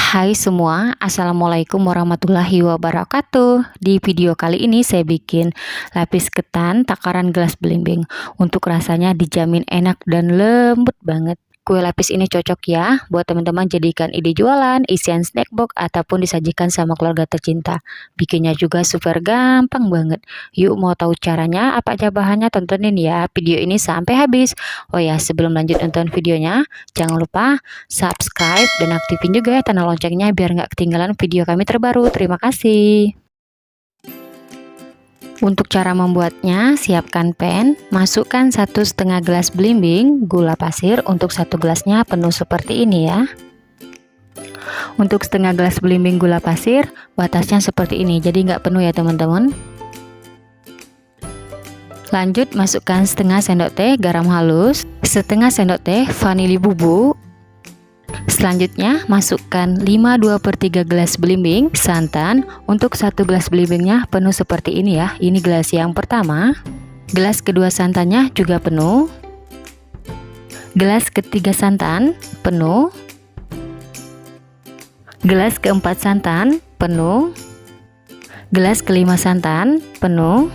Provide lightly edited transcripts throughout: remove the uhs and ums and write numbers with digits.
Hai semua, Assalamualaikum warahmatullahi wabarakatuh. Di video kali ini saya bikin lapis ketan takaran gelas belimbing. Untuk rasanya dijamin enak dan lembut banget. Kue lapis ini cocok ya buat teman-teman jadikan ide jualan, isian snack box, ataupun disajikan sama keluarga tercinta. Bikinnya juga super gampang banget. Yuk mau tahu caranya apa aja bahannya, tontonin ya video ini sampai habis. Oh ya, sebelum lanjut nonton videonya, jangan lupa subscribe dan aktifin juga ya tanda loncengnya biar nggak ketinggalan video kami terbaru. Terima kasih. Untuk cara membuatnya, siapkan pan, masukkan 1,5 gelas belimbing gula pasir. Untuk 1 gelasnya penuh seperti ini ya. Untuk setengah gelas belimbing gula pasir, batasnya seperti ini, jadi nggak penuh ya teman-teman. Lanjut masukkan setengah sendok teh garam halus, setengah sendok teh vanili bubuk. Selanjutnya masukkan 5/2/3 gelas belimbing santan. Untuk 1 gelas belimbingnya penuh seperti ini ya. Ini gelas yang pertama. Gelas kedua santannya juga penuh. Gelas ketiga santan penuh. Gelas keempat santan penuh. Gelas kelima santan penuh.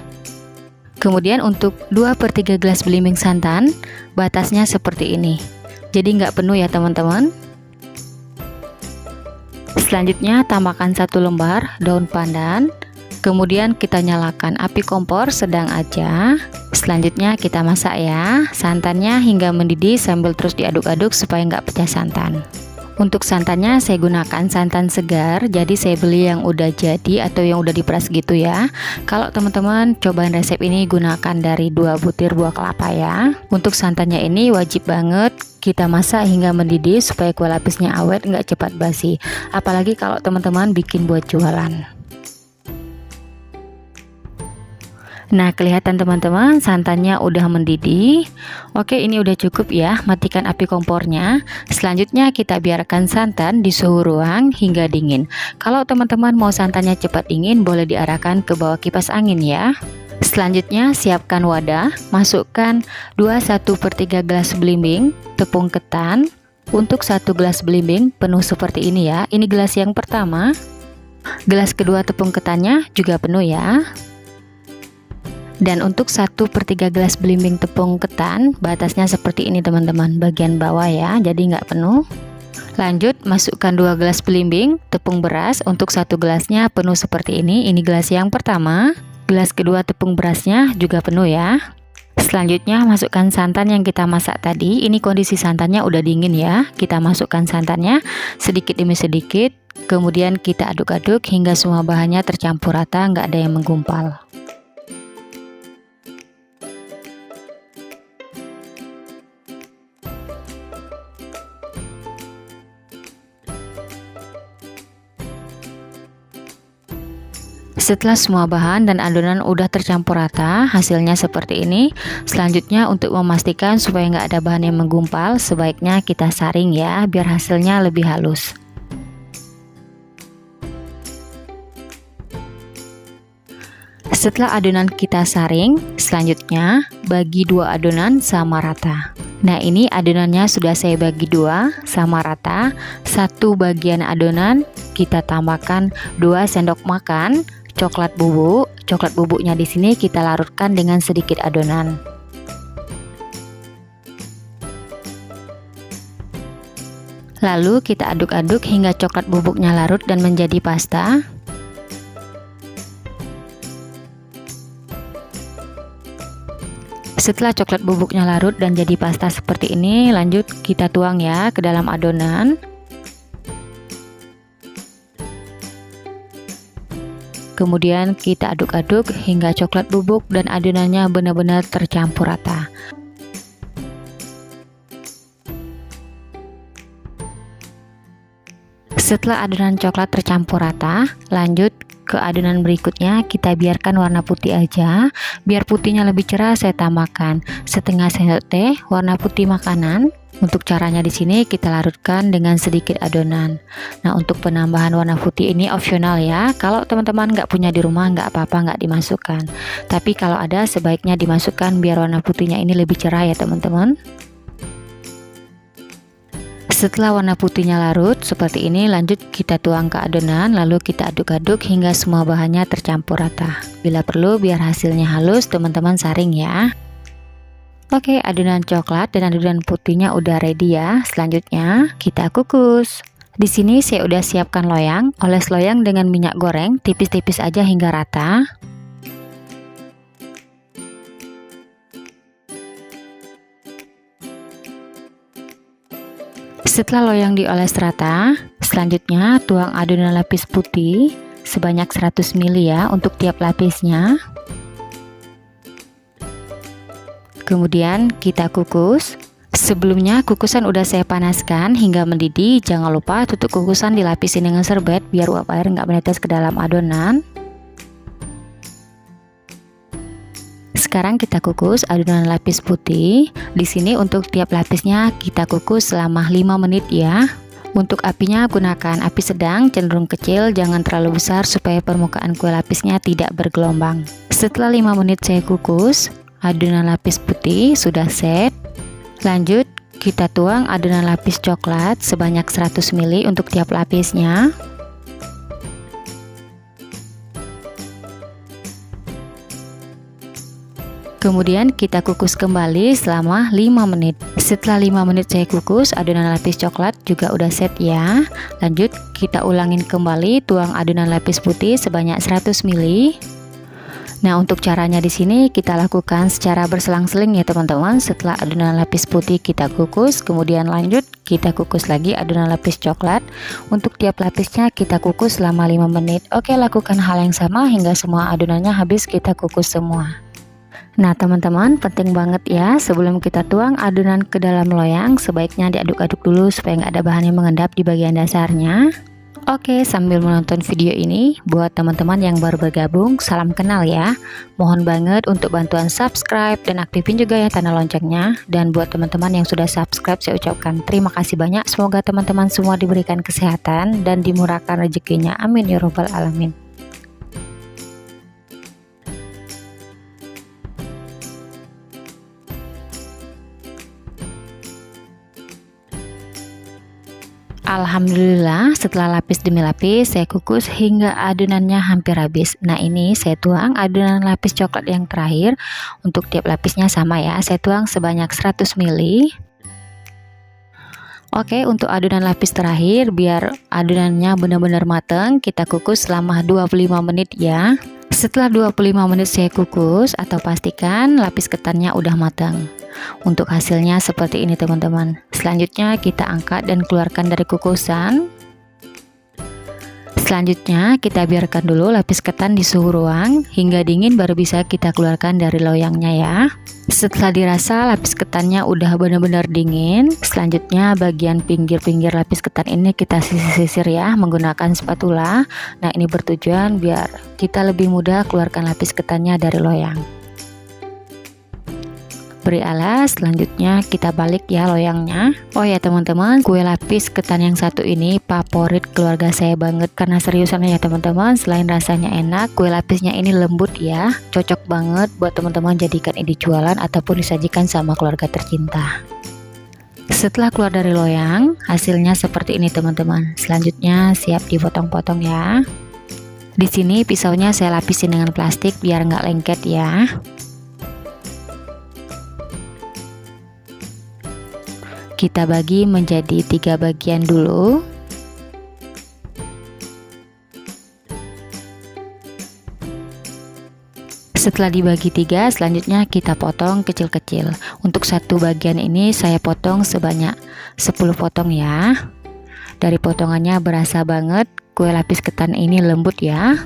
Kemudian untuk 2/3 gelas belimbing santan, batasnya seperti ini. Jadi nggak penuh ya teman-teman. Selanjutnya tambahkan 1 lembar daun pandan. Kemudian kita nyalakan api kompor sedang aja. Selanjutnya kita masak ya santannya hingga mendidih sambil terus diaduk-aduk supaya nggak pecah santan. Untuk santannya saya gunakan santan segar, jadi saya beli yang udah jadi atau yang udah diperas gitu ya. Kalau teman-teman cobain resep ini, gunakan dari 2 butir buah kelapa ya. Untuk santannya ini wajib banget kita masak hingga mendidih supaya kue lapisnya awet, nggak cepat basi. Apalagi kalau teman-teman bikin buat jualan. Nah, kelihatan teman-teman santannya udah mendidih. Oke, ini udah cukup ya. Matikan api kompornya. Selanjutnya kita biarkan santan di suhu ruang hingga dingin. Kalau teman-teman mau santannya cepat dingin, boleh diarahkan ke bawah kipas angin ya. Selanjutnya siapkan wadah, masukkan 1/3 gelas belimbing tepung ketan. Untuk 1 gelas belimbing penuh seperti ini ya. Ini gelas yang pertama. Gelas kedua tepung ketannya juga penuh ya. Dan untuk 1/3 gelas belimbing tepung ketan, batasnya seperti ini teman-teman, bagian bawah ya, jadi nggak penuh. Lanjut masukkan 2 gelas belimbing tepung beras. Untuk 1 gelasnya penuh seperti ini gelas yang pertama. Gelas kedua tepung berasnya juga penuh ya. Selanjutnya masukkan santan yang kita masak tadi. Ini kondisi santannya udah dingin ya. Kita masukkan santannya sedikit demi sedikit. Kemudian kita aduk-aduk hingga semua bahannya tercampur rata, nggak ada yang menggumpal. Setelah semua bahan dan adonan udah tercampur rata, hasilnya seperti ini. Selanjutnya untuk memastikan supaya nggak ada bahan yang menggumpal, sebaiknya kita saring ya, biar hasilnya lebih halus. Setelah adonan kita saring, selanjutnya bagi 2 adonan sama rata. Nah, ini adonannya sudah saya bagi 2 sama rata. 1 bagian adonan kita tambahkan 2 sendok makan coklat bubuk. Coklat bubuknya di sini kita larutkan dengan sedikit adonan. Lalu kita aduk-aduk hingga coklat bubuknya larut dan menjadi pasta. Setelah coklat bubuknya larut dan jadi pasta seperti ini, lanjut kita tuang ya ke dalam adonan. Kemudian kita aduk-aduk hingga coklat bubuk dan adonannya benar-benar tercampur rata. Setelah adonan coklat tercampur rata, lanjut ke adonan berikutnya. Kita biarkan warna putih aja. Biar putihnya lebih cerah, saya tambahkan setengah sendok teh warna putih makanan. Untuk caranya di sini kita larutkan dengan sedikit adonan. Nah, untuk penambahan warna putih ini opsional ya. Kalau teman-teman nggak punya di rumah, nggak apa-apa, nggak dimasukkan. Tapi kalau ada, sebaiknya dimasukkan biar warna putihnya ini lebih cerah ya teman-teman. Setelah warna putihnya larut seperti ini, lanjut kita tuang ke adonan, lalu kita aduk-aduk hingga semua bahannya tercampur rata. Bila perlu biar hasilnya halus, teman-teman saring ya. Oke, adonan coklat dan adonan putihnya udah ready ya. Selanjutnya kita kukus. Di sini saya udah siapkan loyang, oles loyang dengan minyak goreng tipis-tipis aja hingga rata. Setelah loyang dioles rata, selanjutnya tuang adonan lapis putih sebanyak 100 ml ya untuk tiap lapisnya. Kemudian kita kukus. Sebelumnya kukusan udah saya panaskan hingga mendidih. Jangan lupa tutup kukusan dilapisin dengan serbet biar uap air nggak menetes ke dalam adonan. Sekarang kita kukus adonan lapis putih. Di sini untuk tiap lapisnya kita kukus selama 5 menit ya. Untuk apinya gunakan api sedang cenderung kecil, jangan terlalu besar supaya permukaan kue lapisnya tidak bergelombang. Setelah 5 menit saya kukus, adonan lapis putih sudah set. Lanjut kita tuang adonan lapis coklat sebanyak 100 ml untuk tiap lapisnya. Kemudian kita kukus kembali selama 5 menit. Setelah 5 menit saya kukus, adonan lapis coklat juga udah set ya. Lanjut kita ulangin kembali, tuang adonan lapis putih sebanyak 100 ml. Nah, untuk caranya di sini kita lakukan secara berselang-seling ya teman-teman. Setelah adonan lapis putih kita kukus, kemudian lanjut kita kukus lagi adonan lapis coklat. Untuk tiap lapisnya kita kukus selama 5 menit. Oke, lakukan hal yang sama hingga semua adonannya habis kita kukus semua. Nah teman-teman, penting banget ya, sebelum kita tuang adonan ke dalam loyang, sebaiknya diaduk-aduk dulu supaya nggak ada bahan yang mengendap di bagian dasarnya. Oke, sambil menonton video ini, buat teman-teman yang baru bergabung, salam kenal ya. Mohon banget untuk bantuan subscribe dan aktifin juga ya tanda loncengnya. Dan buat teman-teman yang sudah subscribe, saya ucapkan terima kasih banyak. Semoga teman-teman semua diberikan kesehatan dan dimurahkan rezekinya. Amin ya robbal alamin. Alhamdulillah, setelah lapis demi lapis saya kukus hingga adonannya hampir habis. Nah, ini saya tuang adonan lapis coklat yang terakhir. Untuk tiap lapisnya sama ya, saya tuang sebanyak 100 ml. Oke, untuk adonan lapis terakhir biar adonannya benar-benar matang, kita kukus selama 25 menit ya. Setelah 25 menit saya kukus atau pastikan lapis ketannya udah matang. Untuk hasilnya seperti ini teman-teman. Selanjutnya kita angkat dan keluarkan dari kukusan. Selanjutnya kita biarkan dulu lapis ketan di suhu ruang hingga dingin, baru bisa kita keluarkan dari loyangnya ya. Setelah dirasa lapis ketannya udah benar-benar dingin, selanjutnya bagian pinggir-pinggir lapis ketan ini kita sisir-sisir ya menggunakan spatula. Nah, ini bertujuan biar kita lebih mudah keluarkan lapis ketannya dari loyang. Beri alas, selanjutnya kita balik ya loyangnya. Oh ya teman-teman, kue lapis ketan yang satu ini favorit keluarga saya banget karena seriusan ya teman-teman. Selain rasanya enak, kue lapisnya ini lembut ya, cocok banget buat teman-teman jadikan ini jualan ataupun disajikan sama keluarga tercinta. Setelah keluar dari loyang, hasilnya seperti ini teman-teman. Selanjutnya siap dipotong-potong ya. Di sini pisaunya saya lapisin dengan plastik biar nggak lengket ya. Kita bagi menjadi 3 bagian dulu. Setelah dibagi 3, selanjutnya kita potong kecil-kecil. Untuk satu bagian ini saya potong sebanyak 10 potong ya. Dari potongannya berasa banget kue lapis ketan ini lembut ya.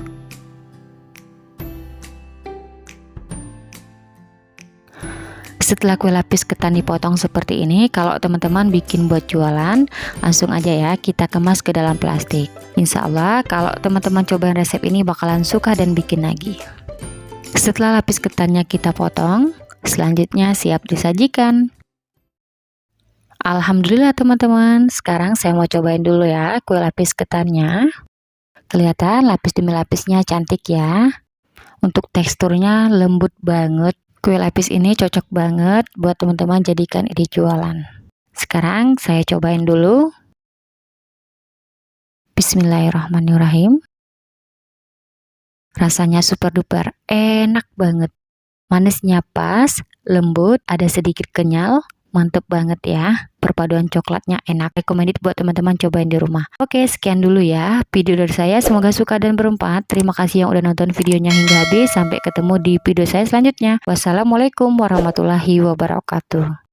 Setelah kue lapis ketan dipotong seperti ini, kalau teman-teman bikin buat jualan, langsung aja ya kita kemas ke dalam plastik. Insya Allah kalau teman-teman cobain resep ini bakalan suka dan bikin lagi. Setelah lapis ketannya kita potong, selanjutnya siap disajikan. Alhamdulillah teman-teman, sekarang saya mau cobain dulu ya kue lapis ketannya. Kelihatan lapis demi lapisnya cantik ya. Untuk teksturnya lembut banget. Kue lapis ini cocok banget buat teman-teman jadikan ide jualan. Sekarang saya cobain dulu. Bismillahirrahmanirrahim. Rasanya super duper enak banget. Manisnya pas, lembut, ada sedikit kenyal, mantep banget ya. Perpaduan coklatnya enak, recommended buat teman-teman cobain di rumah. Oke, sekian dulu ya video dari saya, semoga suka dan bermanfaat. Terima kasih yang udah nonton videonya hingga habis. Sampai ketemu di video saya selanjutnya. Wassalamualaikum warahmatullahi wabarakatuh.